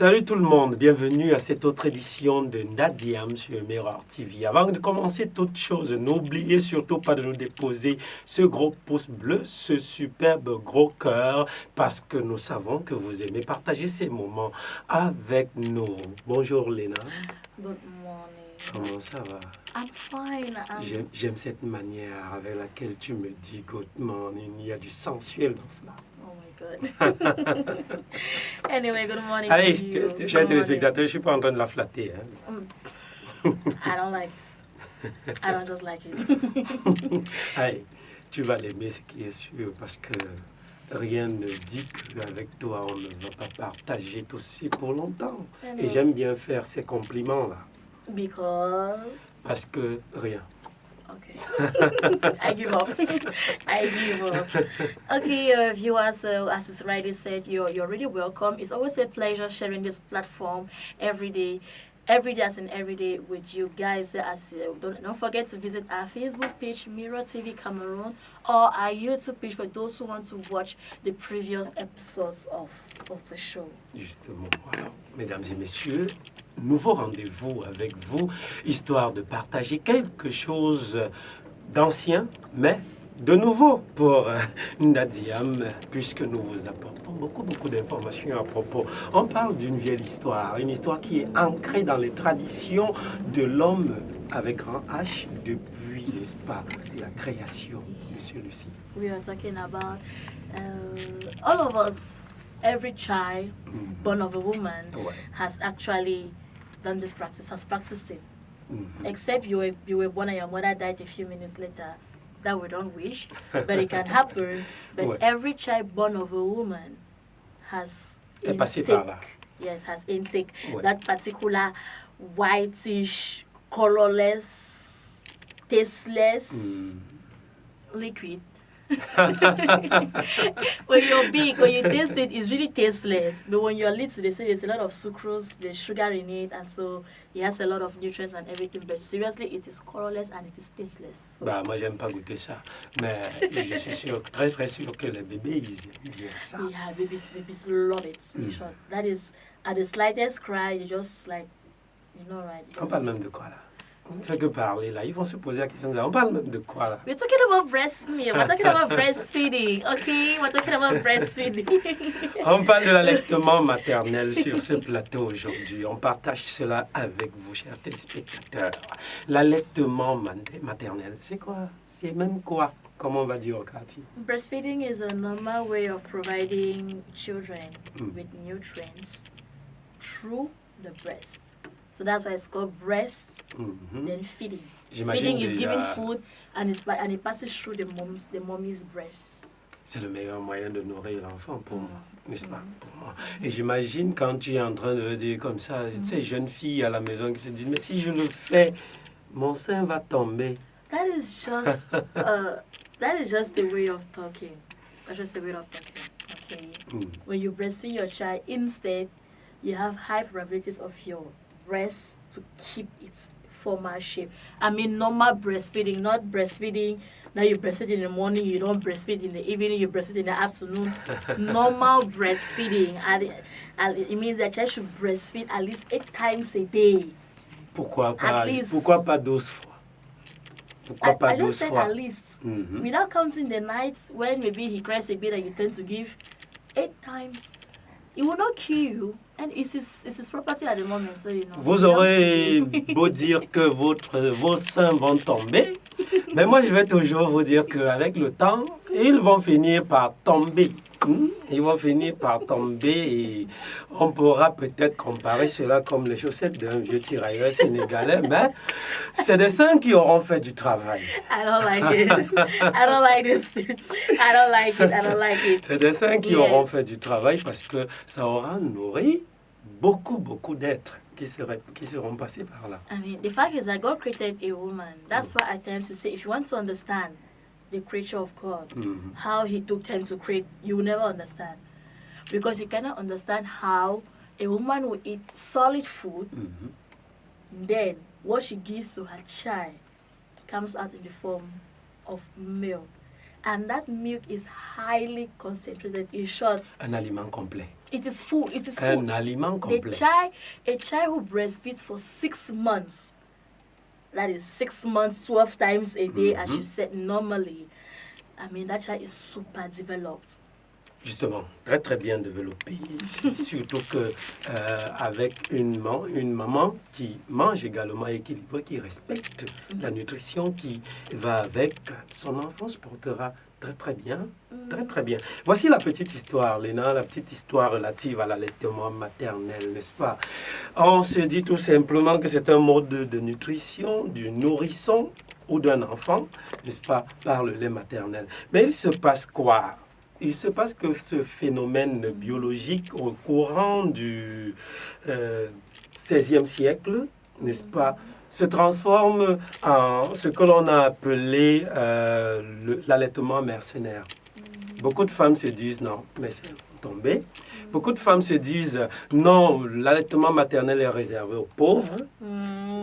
Salut tout le monde, bienvenue à cette autre édition de Nadiam sur Mirror TV. Avant de commencer toute chose, n'oubliez surtout pas de nous déposer ce gros pouce bleu, ce superbe gros cœur, parce que nous savons que vous aimez partager ces moments avec nous. Bonjour Léna. Good morning. Comment ça va? I'm fine. J'aime cette manière avec laquelle tu me dis good morning. Il y a du sensuel dans cela. Oh my God. Anyway, good morning Allez, to you. chers téléspectateurs, je ne suis pas en train de la flatter. Hein. I don't like this. I don't just like it. Allez, tu vas l'aimer, ce qui est sûr, parce que rien ne dit qu'avec toi, on ne va pas partager tout ceci pour longtemps. Et j'aime bien faire ces compliments-là. Because? Parce que rien. Okay. I give up. I give up. Okay, viewers, as it's rightly said, you're really welcome. It's always a pleasure sharing this platform every day as in every day with you guys. Don't forget to visit our Facebook page, Mirror TV Cameroon, or our YouTube page for those who want to watch the previous episodes of the show. Justement, voilà. Mesdames et messieurs, nouveau rendez-vous avec vous, histoire de partager quelque chose d'ancien, mais de nouveau pour Nadiam, puisque nous vous apportons beaucoup d'informations à propos. On parle d'une vieille histoire, une histoire qui est ancrée dans les traditions de l'homme avec grand H depuis, n'est-ce pas, la création, Monsieur Lucie. We are talking about all of us, every child born of a woman has actually done this practice, has practiced it. Except you were born and your mother died a few minutes later. That we don't wish, but it can happen. But every child born of a woman has yes, has intake that particular whitish, colorless, tasteless liquid. When you're big, when you taste it, it's really tasteless. But when you're little, they say there's a lot of sucrose, there's sugar in it, and so it has a lot of nutrients and everything. But seriously, it is colorless and it is tasteless. So. Bah, moi, j'aime pas goûter ça. Mais je suis sûr, très sûr que les bébés, ils aiment bien ça. Yeah, babies love it. Sure. That is, at the slightest cry, you just like, you know, right? On parle même de quoi, là? On ne fait que parler, là. Ils vont se poser la question, on parle même de quoi, là? We're talking about breast milk. We're talking about breastfeeding, okay? We're talking about breastfeeding. On parle de l'allaitement maternel sur ce plateau aujourd'hui. On partage cela avec vous, chers téléspectateurs. L'allaitement maternel, c'est quoi? C'est même quoi? Comment on va dire, Cathy? Breastfeeding is a normal way of providing children with nutrients through the breast. So that's why it's called breast, then feeding. Feeding is giving food and it passes through the mommy's breast. C'est le meilleur moyen de nourrir l'enfant pour moi, n'est-ce pas? Pour moi. Et j'imagine quand tu es en train de le dire comme ça, ces jeunes filles à la maison qui se disent, mais si je le fais, mon sein va tomber. That is just the way of talking. That's just the way of talking. Okay. When you breastfeed your child, instead, you have high probabilities of your breast to keep its former shape. I mean, normal breastfeeding, not breastfeeding. Now you breastfeed in the morning, you don't breastfeed in the evening, you breastfeed in the afternoon. Normal breastfeeding. And it means that child should breastfeed at least 8 times a day. Pourquoi pas 12 fois? Pourquoi pas 12 fois? I just said at least. Without counting the nights when maybe he cries a bit and you tend to give 8 times. It will not kill you. And it's his property at the moment, so you know. Vous aurez beau dire que vos seins vont tomber, mais moi je vais toujours vous dire qu'avec le temps, ils vont finir par tomber. Ils vont finir par tomber et on pourra peut-être comparer cela comme les chaussettes d'un vieux tirailleur sénégalais, mais c'est des seins qui auront fait du travail. I don't like it. I don't like this. I don't like it. I don't like it. C'est des seins qui auront fait du travail parce que ça aura nourri beaucoup d'êtres qui seront passés par là. I mean, the fact is that God created a woman. That's why I tend to say, if you want to understand the creature of God, how he took time to create, you will never understand. Because you cannot understand how a woman will eat solid food, then what she gives to her child comes out in the form of milk. and that milk is highly concentrated. In short, un aliment complet. It is full. It is full. Un aliment complet. A child who breastfeeds for 6 months, that is 6 months, 12 times a day, as you said normally, I mean, that child is super developed. Justement, très très bien développé, surtout que avec une maman qui mange également équilibré, qui respecte la nutrition qui va avec son enfant, se portera très très bien, très très bien. Voici la petite histoire, Léna, la petite histoire relative à l'allaitement maternel, n'est-ce pas? On se dit tout simplement que c'est un mode de nutrition du nourrisson ou d'un enfant, n'est-ce pas, par le lait maternel. Mais il se passe quoi? Il se passe que ce phénomène biologique au courant du XVIe siècle, n'est-ce pas, se transforme en ce que l'on a appelé l'allaitement mercenaire. Beaucoup de femmes se disent non, mais c'est tombé. Beaucoup de femmes se disent non, l'allaitement maternel est réservé aux pauvres.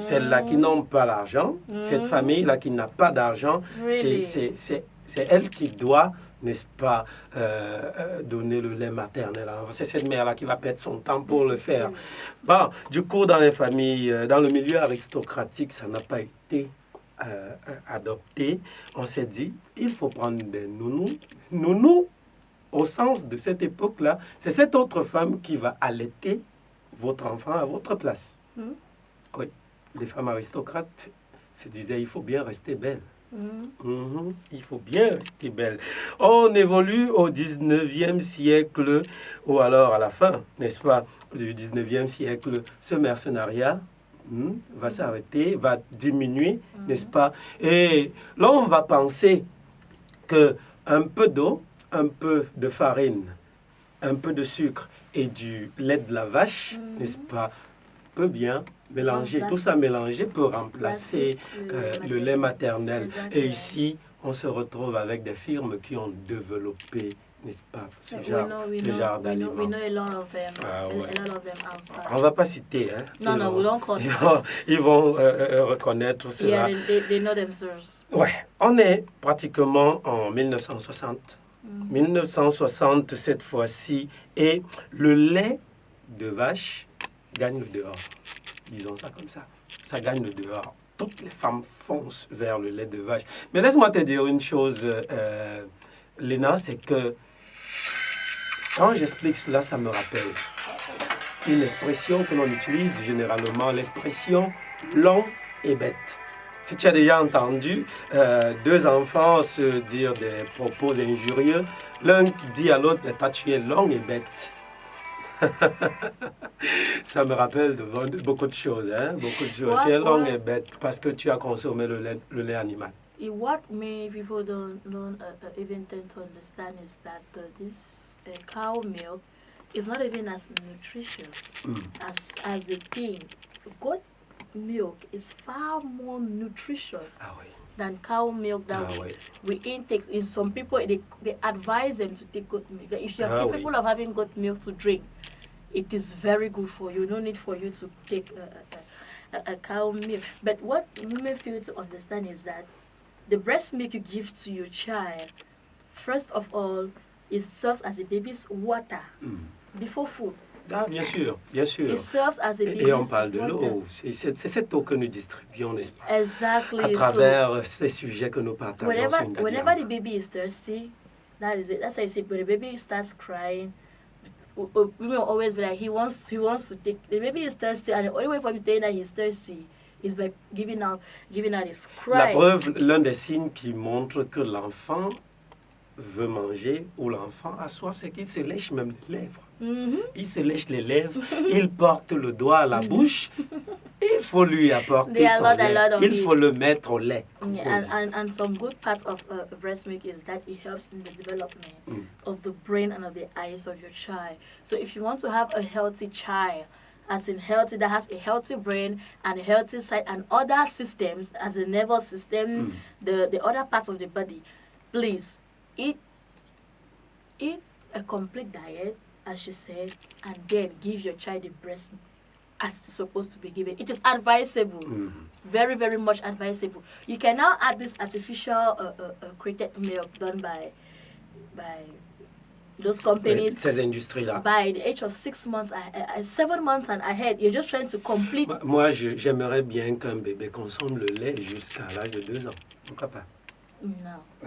Celles-là qui n'ont pas l'argent, cette famille-là qui n'a pas d'argent, c'est elle qui doit, n'est-ce pas, donner le lait maternel. C'est cette mère-là qui va perdre son temps pour le faire. Bon, du coup, dans les familles, dans le milieu aristocratique, ça n'a pas été adopté. On s'est dit, il faut prendre des nounous. Nounous, au sens de cette époque-là, c'est cette autre femme qui va allaiter votre enfant à votre place. Oui, les femmes aristocrates se disaient, il faut bien rester belle. Il faut bien rester belle. On évolue au 19e siècle, ou alors à la fin, n'est-ce pas, du 19e siècle, ce mercenariat va s'arrêter, va diminuer, n'est-ce pas? Et là, on va penser qu'un peu d'eau, un peu de farine, un peu de sucre et du lait de la vache, n'est-ce pas, peut bien mélanger. Tout ça mélangé peut remplacer le lait maternel. Exactement. Et ici, on se retrouve avec des firmes qui ont développé, n'est-ce pas, ce genre d'aliments. We know a lot of them. Ah, ouais. A lot of them outside. On ne va pas citer. Hein, No, we don't call ils vont reconnaître cela. Yeah, they know themselves. Ouais, on est pratiquement en 1960. 1960 cette fois-ci. Et le lait de vache gagne le dehors. Disons ça comme ça. Ça gagne le dehors. Toutes les femmes foncent vers le lait de vache. Mais laisse-moi te dire une chose, Léna, c'est que quand j'explique cela, ça me rappelle une expression que l'on utilise généralement, l'expression long et bête. Si tu as déjà entendu deux enfants se dire des propos injurieux, l'un qui dit à l'autre, toi tu es long et bête. Ça me rappelle de beaucoup de choses, hein? Beaucoup de choses. Tu es long et bête parce que tu as consommé le lait animal. What many people don't even tend to understand is that this cow milk is not even as nutritious as they think. Goat milk is far more nutritious than cow milk that we intake. In some people, they advise them to take goat milk. If you are capable of having goat milk to drink, it is very good for you. No need for you to take a cow milk. But what women fail to understand is that the breast milk you give to your child, first of all, it serves as a baby's water before food. Ah, bien sûr, bien sûr. It serves as a baby's Et on parle de water. l'eau. C'est cette eau que nous distribuons, n'est-ce pas? Exactly. À travers ces sujets que nous partageons. Whenever the baby is thirsty, that is it. That's why I say when the baby starts crying, women will always be like, he wants to take. The baby is thirsty, and the only way for him to tell that he's thirsty is by giving out his cry. La preuve, l'un des signes qui montre que l'enfant veut manger ou l'enfant a soif, c'est qu'il se lèche même les lèvres. Il se lèche les lèvres, il porte le doigt à la bouche. Il faut lui apporter son lait. Il faut le mettre au lait. Yeah, and some good parts of breast milk is that it helps in the development of the brain and of the eyes of your child. So if you want to have a healthy child, as in healthy, that has a healthy brain and a healthy sight and other systems, as the nervous system, the other parts of the body, please eat a complete diet, as you said, and then give your child the breast as it's supposed to be given. It is advisable, very, very much advisable. You can now add this artificial created milk done by those companies. Ces industries-là. By the age of 6 months, 7 months and ahead, you're just trying to complete. Moi, j'aimerais bien qu'un bébé consomme le lait jusqu'à l'âge de 2 ans. Pourquoi pas?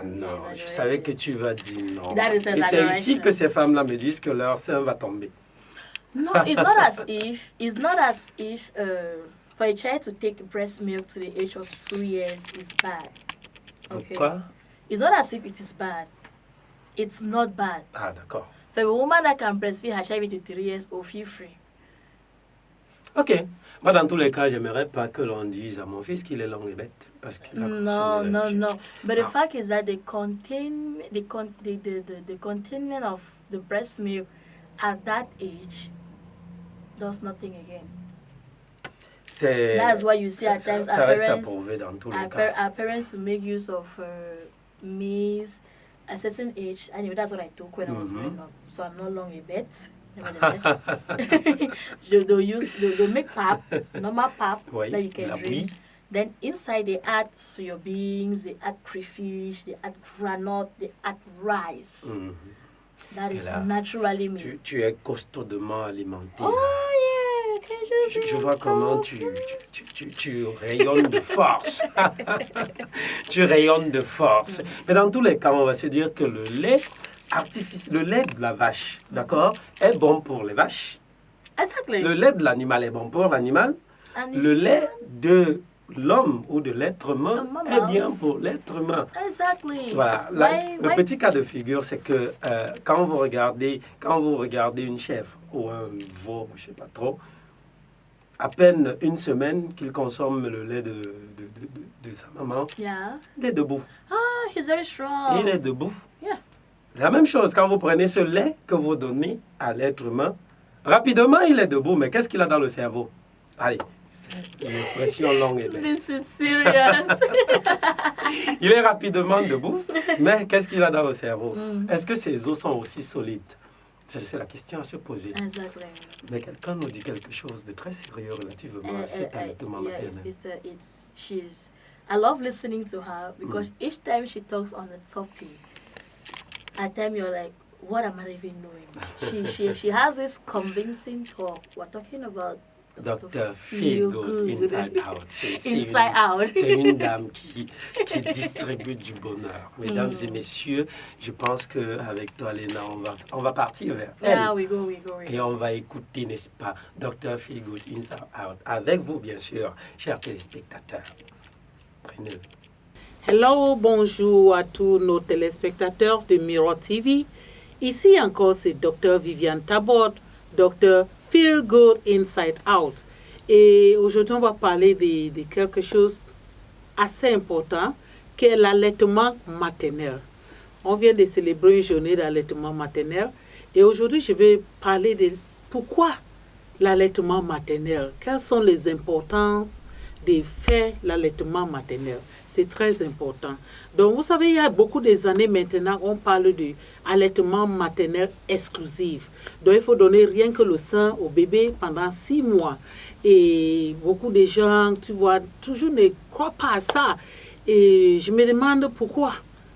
Non, je savais que tu vas dire non. Et c'est ici que ces femmes-là me disent que leur sein va tomber. No, it's not as if for a child to take breast milk to the age of 2 years is bad. Okay? Pourquoi? It's not as if it is bad. It's not bad. Ah, d'accord. For a woman that can breastfeed her child to 3 years old, feel free. Ok. Moi, dans tous les cas, j'aimerais pas que l'on dise à mon fils qu'il est long et bête. Parce qu'il a No. But the fact is that the containment of the breast milk at that age does nothing again. That's why you see at times ça reste à prouver dans tous les cas. Our parents who make use of maize at a certain age. Anyway, that's what I took when I was growing up. So I'm no longer a bet. Nevertheless, they'll make pap, normal pap that you can drink. Then inside they add soya beans, they add crayfish, they add granite, they add rice. That is naturally made. Tu es costaudement alimenté. Oh yeah, je vois comment tu rayonnes de force. Tu rayonnes de force. Mais dans tous les cas, on va se dire que le lait de la vache, d'accord, est bon pour les vaches. Exactly. Le lait de l'animal est bon pour l'animal. Le lait de l'homme ou de l'être humain est bien pour l'être humain. Exactly. Voilà. Le petit cas de figure, c'est que quand vous regardez une chèvre ou un veau, je ne sais pas trop, à peine une semaine qu'il consomme le lait de sa maman, il est debout. Ah, he's very strong. Il est debout. Yeah. C'est la même chose quand vous prenez ce lait que vous donnez à l'être humain. Rapidement, il est debout, mais qu'est-ce qu'il a dans le cerveau? Allez, c'est une expression longue et belle. This is serious. Il est rapidement debout, mais qu'est-ce qu'il a dans le cerveau? Est-ce que ses os sont aussi solides? C'est la question à se poser. Exactly. Mais quelqu'un nous dit quelque chose de très sérieux relativement à cet allaitement maternel. I love listening to her because each time she talks on the topic, at times you're like, what am I even doing? She has this convincing talk. We're talking about Dr. Feelgood Inside Out. C'est une dame qui distribue du bonheur. Mesdames et messieurs, je pense qu'avec toi, Léna, on va partir vers elle. Yeah, we go. Et on va écouter, n'est-ce pas, Dr. Feelgood Inside Out. Avec vous, bien sûr, chers téléspectateurs. Prenez-le. Hello, bonjour à tous nos téléspectateurs de Mirror TV. Ici encore, c'est Dr. Viviane Tabot, Dr. Feel Good Inside Out. Et aujourd'hui, on va parler de quelque chose assez important, qui est l'allaitement maternel. On vient de célébrer une journée d'allaitement maternel. Et aujourd'hui, je vais parler de pourquoi l'allaitement maternel. Quelles sont les importances de faire l'allaitement maternel? C'est très important. Donc, vous savez, il y a beaucoup d'années maintenant, on parle de allaitement maternel exclusif. Donc, il faut donner rien que le sein au bébé pendant 6 mois. Et beaucoup de gens, tu vois, toujours ne croient pas à ça. Et je me demande pourquoi.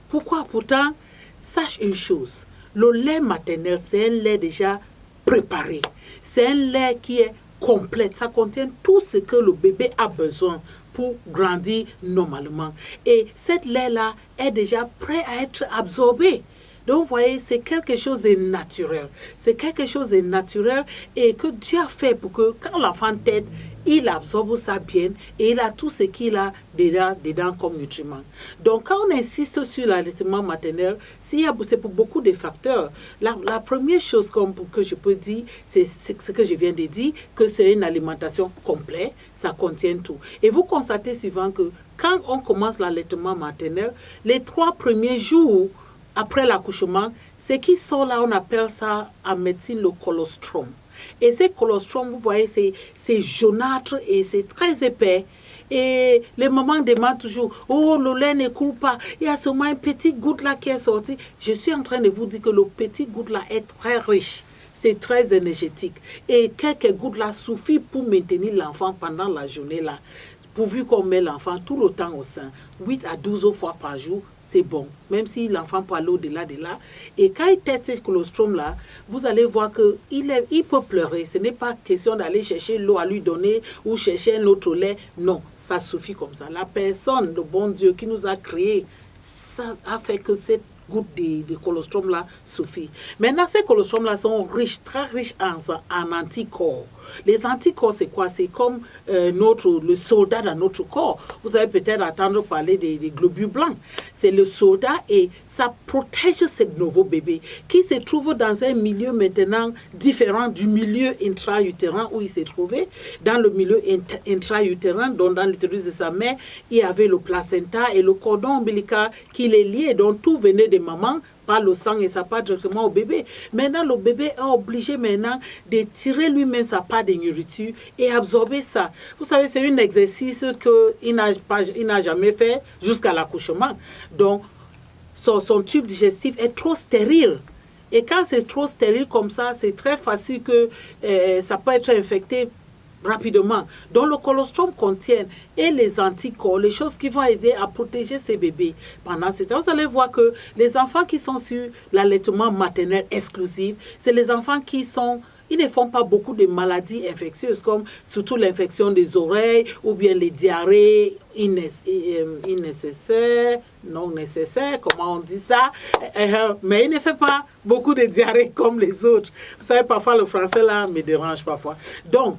Pourquoi? Pourtant, sache une chose. Le lait maternel, c'est un lait déjà préparé. C'est un lait qui est complet. Ça contient tout ce que le bébé a besoin pour grandir normalement. Et cette lait-là est déjà prêt à être absorbé. Donc, vous voyez, c'est quelque chose de naturel. C'est quelque chose de naturel et que Dieu a fait pour que quand l'enfant tète, il absorbe ça bien et il a tout ce qu'il a dedans comme nutriments. Donc, quand on insiste sur l'allaitement maternel, c'est pour beaucoup de facteurs. La première chose que je peux dire, c'est ce que je viens de dire, que c'est une alimentation complète, ça contient tout. Et vous constatez souvent que quand on commence l'allaitement maternel, les 3 premiers jours après l'accouchement, ce qui sort là, on appelle ça en médecine le colostrum. Et ce colostrum, vous voyez, c'est jaunâtre et c'est très épais. Et les mamans demandent toujours, oh, le lait ne coule pas. Il y a seulement une petite goutte là qui est sortie. Je suis en train de vous dire que le petit goutte là est très riche. c'est très énergétique. Et quelques gouttes là suffit pour maintenir l'enfant pendant la journée là. Pourvu qu'on met l'enfant tout le temps au sein, 8 à 12 fois par jour, c'est bon. Même si l'enfant peut aller au-delà de là. Et quand il teste ce colostrum là, vous allez voir qu'il peut pleurer. Ce n'est pas question d'aller chercher l'eau à lui donner ou chercher un autre lait. Non, ça suffit comme ça. La personne, le bon Dieu qui nous a créés, ça a fait que cette goutte de colostrum là suffit. Maintenant, ces colostrums là sont riches, très riches en anticorps. Les anticorps, c'est quoi? C'est comme le soldat dans notre corps. Vous avez peut-être entendu parler des globules blancs. C'est le soldat et ça protège ce nouveau bébé qui se trouve dans un milieu maintenant différent du milieu intra-utérin où il s'est trouvé. Dans le milieu intra-utérin, donc dans l'utérus de sa mère, il y avait le placenta et le cordon ombilical qui les liait. Donc tout venait de maman par le sang et ça part directement au bébé. Maintenant, le bébé est obligé maintenant de tirer lui-même sa part de nourriture et absorber ça. Vous savez, c'est un exercice qu'il n'a jamais fait jusqu'à l'accouchement. Donc, son tube digestif est trop stérile. Et quand c'est trop stérile comme ça, c'est très facile que ça peut être infecté rapidement. Donc le colostrum contient et les anticorps, les choses qui vont aider à protéger ces bébés. Pendant ce temps, vous allez voir que les enfants qui sont sur l'allaitement maternel exclusif, c'est les enfants ils ne font pas beaucoup de maladies infectieuses comme surtout l'infection des oreilles ou bien les diarrhées non nécessaires, comment on dit ça, mais il ne fait pas beaucoup de diarrhées comme les autres. Vous savez, parfois le français là me dérange parfois. Donc,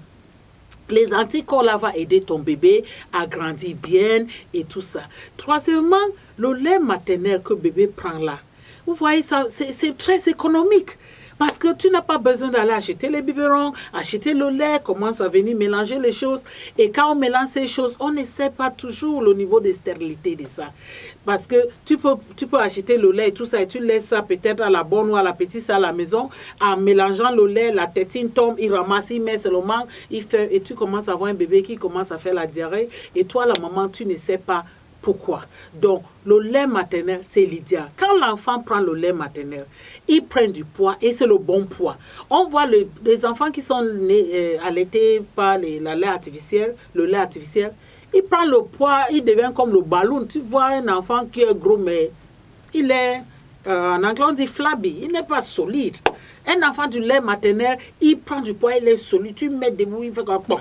les anticorps là vont aider ton bébé à grandir bien et tout ça. Troisièmement, le lait maternel que le bébé prend là. Vous voyez ça, c'est très économique. Parce que tu n'as pas besoin d'aller acheter les biberons, acheter le lait, commence à venir mélanger les choses. Et quand on mélange ces choses, on ne sait pas toujours le niveau de stérilité de ça. Parce que tu peux acheter le lait et tout ça, et tu laisses ça peut-être à la bonne ou à la petite à la maison. En mélangeant le lait, la tétine tombe, il ramasse, il met seulement, et tu commences à avoir un bébé qui commence à faire la diarrhée. Et toi, la maman, tu ne sais pas pourquoi. Donc, le lait maternel, c'est l'idéal. Quand l'enfant prend le lait maternel, il prend du poids et c'est le bon poids. On voit les enfants qui sont allaités par le lait artificiel, il prend le poids, il devient comme le ballon. Tu vois un enfant qui est gros, mais il est, en anglais on dit flabby, il n'est pas solide. Un enfant du lait maternel, il prend du poids, il est solide. Tu mets debout, il fait comme bon.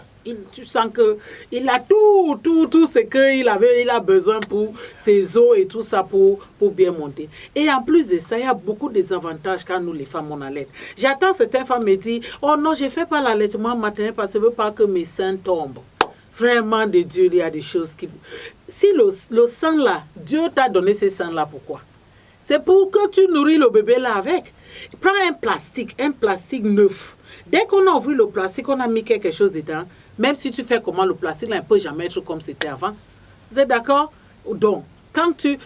Tu sens qu'il a tout ce qu'il a besoin pour ses os et tout ça pour bien monter. Et en plus de ça, il y a beaucoup de avantages quand nous les femmes on allait. J'attends certaines femmes me disent « Oh non, je ne fais pas l'allaitement maternel parce que je ne veux pas que mes seins tombent. » Vraiment, de Dieu, il y a des choses qui... Si le sein là, Dieu t'a donné ces seins là, pourquoi? C'est pour que tu nourris le bébé là avec. Prends un plastique neuf. Dès qu'on a ouvert le plastique, on a mis quelque chose dedans. Même si tu fais comment le plastique, là, il ne peut jamais être comme c'était avant. Vous êtes d'accord? Donc, quand Dieu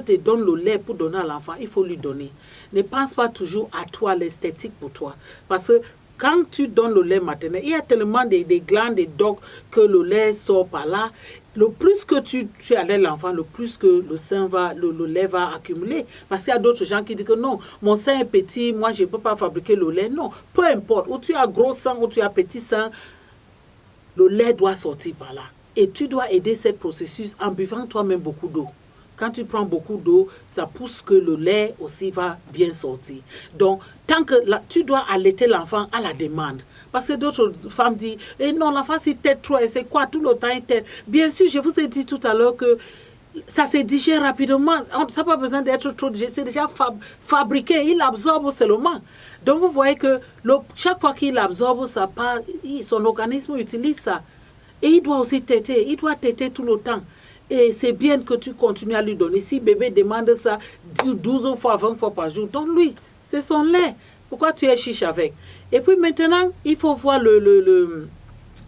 te donne le lait pour donner à l'enfant, il faut lui donner. Ne pense pas toujours à toi, l'esthétique pour toi. Parce que quand tu donnes le lait maternel, il y a tellement des glandes, des docs que le lait sort par là. Le plus que tu allaites l'enfant, le plus que le lait va accumuler. Parce qu'il y a d'autres gens qui disent que non, mon sein est petit, moi je ne peux pas fabriquer le lait. Non, peu importe, où tu as gros sein, où tu as petit sein, le lait doit sortir par là. Et tu dois aider ce processus en buvant toi-même beaucoup d'eau. Quand tu prends beaucoup d'eau, ça pousse que le lait aussi va bien sortir. Donc, tant que tu dois allaiter l'enfant à la demande. Parce que d'autres femmes disent, non, l'enfant s'il tète trop, c'est quoi tout le temps il tète. Bien sûr, je vous ai dit tout à l'heure que ça se digère rapidement. Ça n'a pas besoin d'être trop digéré. C'est déjà fabriqué. Il absorbe seulement. Donc, vous voyez que chaque fois qu'il absorbe, ça part, son organisme utilise ça. Et il doit aussi téter. Il doit téter tout le temps. Et c'est bien que tu continues à lui donner. Si bébé demande ça 12 fois, 20 fois par jour, donne-lui. C'est son lait. Pourquoi tu es chiche avec? Et puis maintenant, il faut voir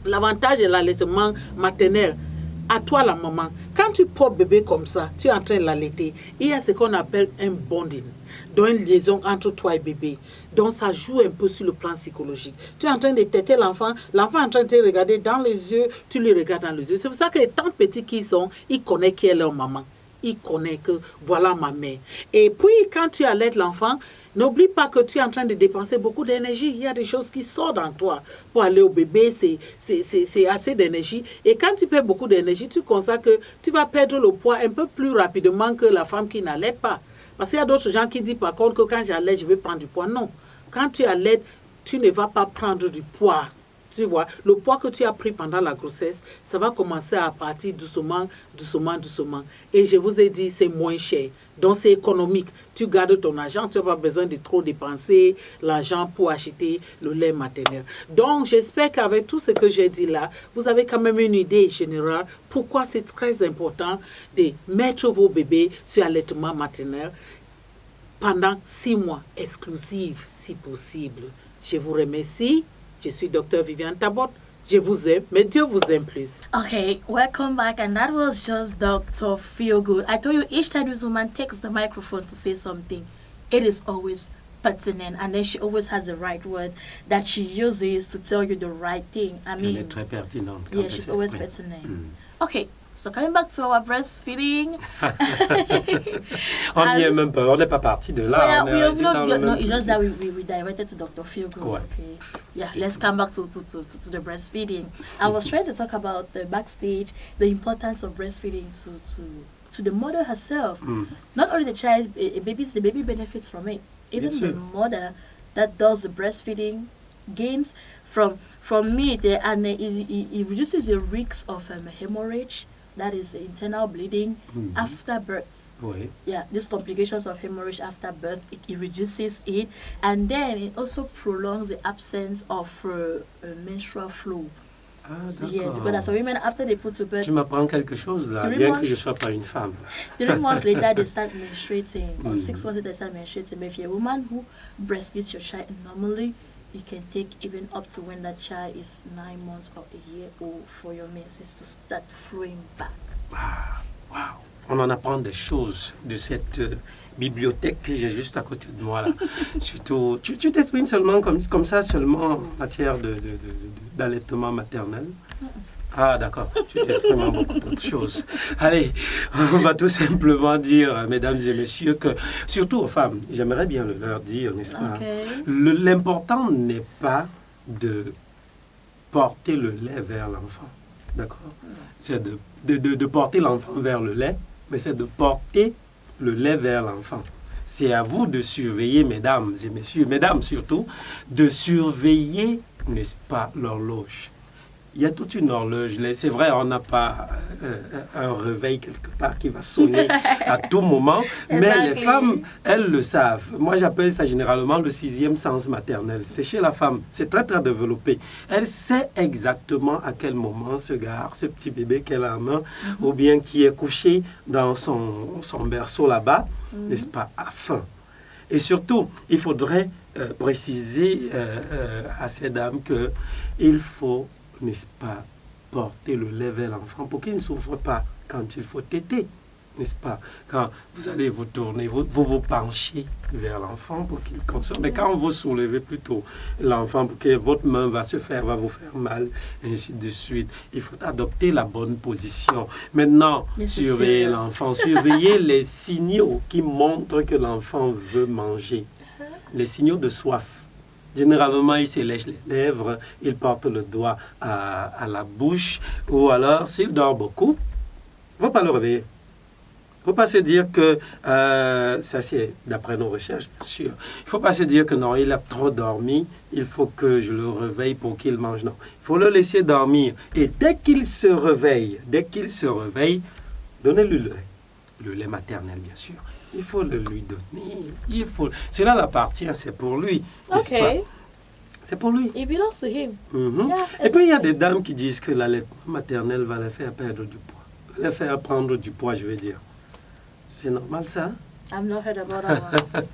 l'avantage de l'allaitement maternel. À toi, la maman. Quand tu portes bébé comme ça, tu es en train de l'allaiter, il y a ce qu'on appelle un bonding. Donc une liaison entre toi et bébé. Donc ça joue un peu sur le plan psychologique. Tu es en train de téter l'enfant est en train de te regarder dans les yeux, tu le regardes dans les yeux. C'est pour ça que tant petits qu'ils sont, ils connaissent qui est leur maman. il connaît que voilà ma mère. Et puis, quand tu allaites l'enfant, n'oublie pas que tu es en train de dépenser beaucoup d'énergie. Il y a des choses qui sortent en toi. Pour aller au bébé, c'est assez d'énergie. Et quand tu perds beaucoup d'énergie, tu constates que tu vas perdre le poids un peu plus rapidement que la femme qui n'allait pas. Parce qu'il y a d'autres gens qui disent par contre que quand j'allais, je vais prendre du poids. Non. Quand tu allaites, tu ne vas pas prendre du poids. Tu vois, le poids que tu as pris pendant la grossesse, ça va commencer à partir doucement, doucement, doucement. Et je vous ai dit, c'est moins cher. Donc, c'est économique. Tu gardes ton argent, tu n'as pas besoin de trop dépenser l'argent pour acheter le lait maternel. Donc, j'espère qu'avec tout ce que j'ai dit là, vous avez quand même une idée générale pourquoi c'est très important de mettre vos bébés sur allaitement maternel pendant 6 mois exclusifs, si possible. Je vous remercie. Je suis Dr. Viviane Tabot. Je vous aime, mais Dieu vous aime plus. Okay, welcome back, and that was just Dr. Feelgood. I told you each time this woman takes the microphone to say something, it is always pertinent, and then she always has the right word that she uses to tell you the right thing. I mean, elle est très pertinente. Yeah, she's always pertinent. Okay. So coming back to our breastfeeding, on n'y est même pas, on n'est pas parti de là. Yeah, it's just that we diverted to Dr. Feelgood. Ouais. Okay, yeah, let's come back to the breastfeeding. I was trying to talk about the backstage, the importance of breastfeeding to the mother herself. Not only the child, the baby benefits from it. Even the mother that does the breastfeeding gains from it, and it reduces the risk of hemorrhage. That is internal bleeding after birth. Oui. Yeah, these complications of hemorrhage after birth, it reduces it, and then it also prolongs the absence of menstrual flow. Ah, so, yeah, because some women, after they put to birth, tu m'apprends quelque chose là, bien que je ne sois pas une femme. 3 months later, they start menstruating, or 6 months later, they start menstruating. But if you're a woman who breastfeeds your child normally, it can take even up to when that child is 9 months or a year old for your menses to start flowing back. Wow. On en apprend des choses de cette bibliothèque que j'ai juste à côté de moi là. Surtout, tu t'exprimes seulement comme ça, seulement en matière d'allaitement maternel. Ah d'accord, tu t'exprimes en beaucoup d'autres choses. Allez, on va tout simplement dire, mesdames et messieurs, que surtout aux femmes, j'aimerais bien leur dire, n'est-ce pas? L'important n'est pas de porter le lait vers l'enfant, d'accord? C'est de porter l'enfant vers le lait, mais c'est de porter le lait vers l'enfant. C'est à vous de surveiller, mesdames et messieurs, mesdames surtout, de surveiller, n'est-ce pas, l'horloge. Il y a toute une horloge. C'est vrai, on n'a pas un réveil quelque part qui va sonner à tout moment, mais les femmes, elles le savent. Moi, j'appelle ça généralement le 6e sens maternel. C'est chez la femme, c'est très, très développé. Elle sait exactement à quel moment se gare ce petit bébé qu'elle a en main, ou bien qui est couché dans son berceau là-bas, n'est-ce pas, à faim. Et surtout, il faudrait préciser à ces dames qu'il faut, n'est-ce pas, porter le lait vers l'enfant pour qu'il ne souffre pas quand il faut téter, n'est-ce pas? Quand vous allez vous tourner, vous penchez vers l'enfant pour qu'il consomme. Mais quand vous soulevez plutôt l'enfant pour que votre main va vous faire mal, ainsi de suite, il faut adopter la bonne position. Maintenant, surveillez l'enfant, surveillez les signaux qui montrent que l'enfant veut manger, les signaux de soif. Généralement, il se lèche les lèvres, il porte le doigt à la bouche, ou alors, s'il dort beaucoup, il ne faut pas le réveiller. Il ne faut pas se dire que, ça c'est d'après nos recherches, bien sûr, il ne faut pas se dire que non, il a trop dormi, il faut que je le réveille pour qu'il mange. Non, il faut le laisser dormir. Et dès qu'il se réveille, donnez-lui le lait maternel, bien sûr. Il faut le lui donner. C'est là la partie, hein, c'est pour lui. Okay. C'est pour lui. It belongs to him. Yeah, et puis il y a des dames qui disent que l'allaitement maternel va les faire perdre du poids. Les faire prendre du poids, je veux dire. C'est normal ça? I've not heard about that one.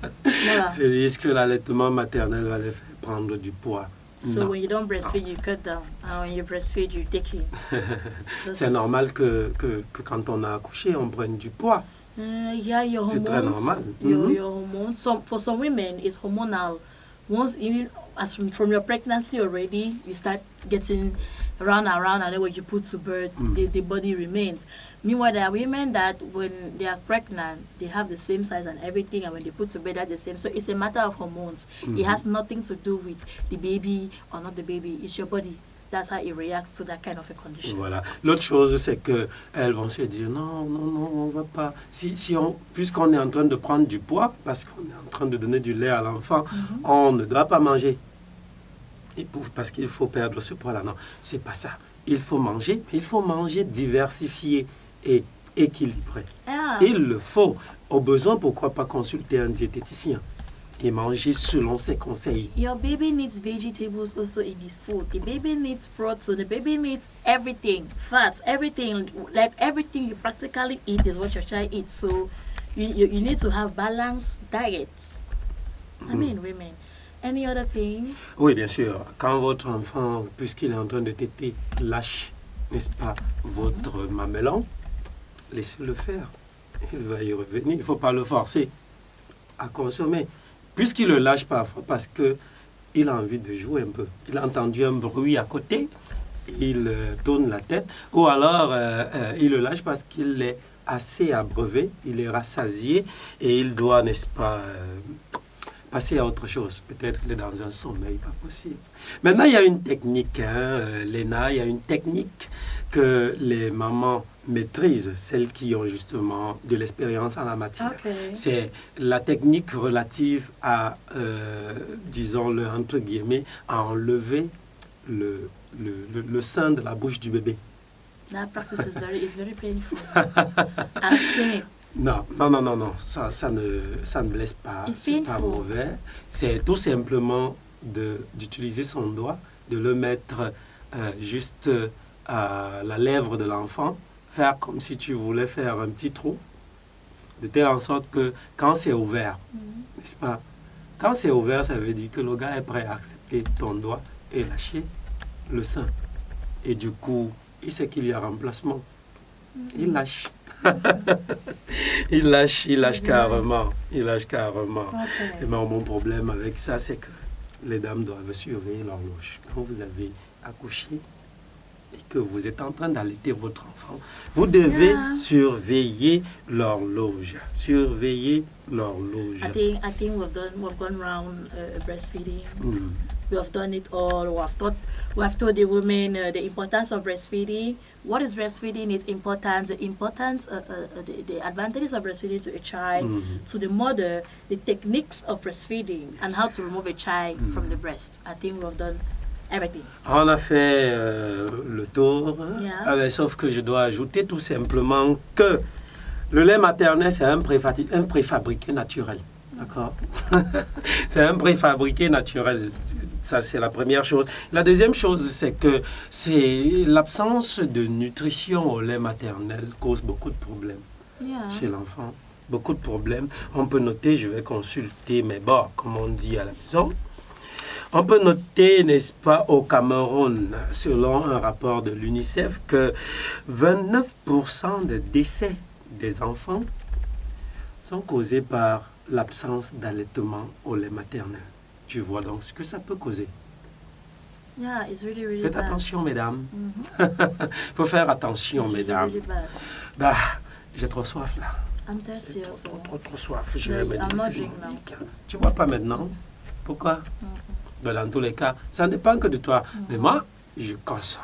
Ils disent que l'allaitement maternel va les faire prendre du poids. So when you don't breastfeed, you cut down. And when you breastfeed, you take it. C'est normal que quand on a accouché, on prenne du poids. Yeah, your hormones. C'est très normal. Your hormones. For some women, it's hormonal once even as from your pregnancy already, you start getting round and round, and then when you put to birth, the body remains. Meanwhile, there are women that when they are pregnant, they have the same size and everything, and when they put to bed, they're the same. So it's a matter of hormones. It has nothing to do with the baby or not the baby. It's your body. That's how it reacts to that kind of a condition. Voilà. L'autre chose, c'est qu'elles vont se dire non, on ne va pas. Puisqu'on est en train de prendre du poids, parce qu'on est en train de donner du lait à l'enfant, on ne doit pas manger. Parce qu'il faut perdre ce poids-là. Non, c'est pas ça. Il faut manger, mais il faut manger diversifié et équilibré. Il le faut. Au besoin, pourquoi pas consulter un diététicien et manger selon ses conseils. Your baby needs vegetables also in his food. The baby needs protein. The baby needs everything, fats, everything. Like everything you practically eat is what your child eats. So you need to have balanced diets. I mean, women. Any other thing? Oui, bien sûr. Quand votre enfant, puisqu'il est en train de téter, lâche, n'est-ce pas, votre mamelon, laissez-le faire. Il va y revenir. Il ne faut pas le forcer à consommer. Puisqu'il le lâche parfois parce qu'il a envie de jouer un peu. Il a entendu un bruit à côté, il tourne la tête, ou alors il le lâche parce qu'il est assez abreuvé, il est rassasié et il doit, n'est-ce pas, passer à autre chose. Peut-être qu'il est dans un sommeil, pas possible. Maintenant, il y a une technique, Léna, il y a une technique que les mamans maîtrisent, celles qui ont justement de l'expérience en la matière. Okay. C'est la technique relative à, disons-le entre guillemets, à enlever le sein de la bouche du bébé. That practice is very painful. I've seen it. Non, ça ne blesse pas, c'est pas mauvais. C'est tout simplement d'utiliser son doigt, de le mettre juste à la lèvre de l'enfant, faire comme si tu voulais faire un petit trou, de telle en sorte que quand c'est ouvert, n'est-ce pas? Quand c'est ouvert, ça veut dire que le gars est prêt à accepter ton doigt et lâcher le sein. Et du coup, il sait qu'il y a remplacement. Il lâche. il lâche carrément. Il lâche carrément. Okay. Et mon problème avec ça, c'est que les dames doivent surveiller l'horloge. Quand vous avez accouché et que vous êtes en train d'allaiter votre enfant, vous devez surveiller l'horloge. Surveiller l'horloge. I think we've gone around breastfeeding. We have done it all. We have told the women the importance of breastfeeding. What is breastfeeding? Its importance, the advantages of breastfeeding to a child, to the mother, the techniques of breastfeeding, and how to remove a child from the breast. I think we have done everything. On a fait le tour, sauf que je dois ajouter tout simplement que le lait maternel, c'est un préfabriqué naturel. D'accord? C'est un préfabriqué naturel. Ça, c'est la première chose. La deuxième chose, c'est que l'absence de nutrition au lait maternel cause beaucoup de problèmes chez l'enfant. Beaucoup de problèmes. On peut noter, je vais consulter mes bords, comme on dit à la maison. On peut noter, n'est-ce pas, au Cameroun, selon un rapport de l'UNICEF, que 29% des décès des enfants sont causés par l'absence d'allaitement au lait maternel. Tu vois donc ce que ça peut causer. Yeah, it's really, really Faites bad. attention, mesdames. Faut faire attention, It's mesdames. really bad. Bah, j'ai trop soif là. I'm thirsty also. Trop soif. Je No, vais me I'm not défiler. drinking now. Tu vois pas maintenant? Pourquoi? Ben, dans tous les cas, ça ne dépend que de toi. Mais moi, je consomme.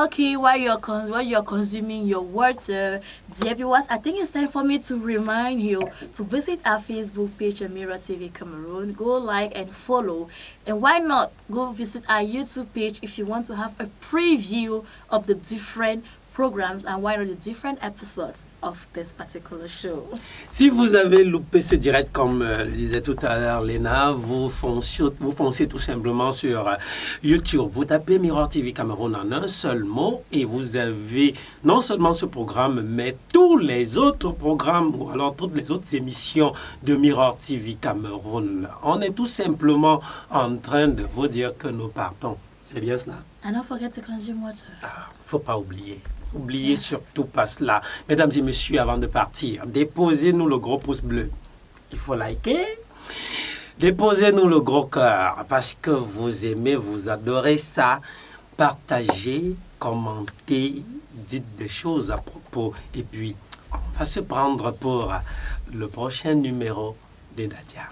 Okay, while you're consuming your water, dear viewers, I think it's time for me to remind you to visit our Facebook page, Amira TV Cameroon. Go like and follow. And why not go visit our YouTube page if you want to have a preview of the different programs and why not the different episodes of this particular show. Si vous avez loupé ce direct, comme disait tout à l'heure Léna, vous foncez tout simplement sur YouTube. Vous tapez Mirror TV Cameroun en un seul mot et vous avez non seulement ce programme, mais tous les autres programmes ou alors toutes les autres émissions de Mirror TV Cameroun. On est tout simplement en train de vous dire que nous partons. C'est bien cela? And don't forget to consume water. Faut pas oublier. N'oubliez surtout pas cela. Mesdames et messieurs, avant de partir, déposez-nous le gros pouce bleu. Il faut liker. Déposez-nous le gros cœur parce que vous aimez, vous adorez ça. Partagez, commentez, dites des choses à propos. Et puis, on va se prendre pour le prochain numéro de Nadia.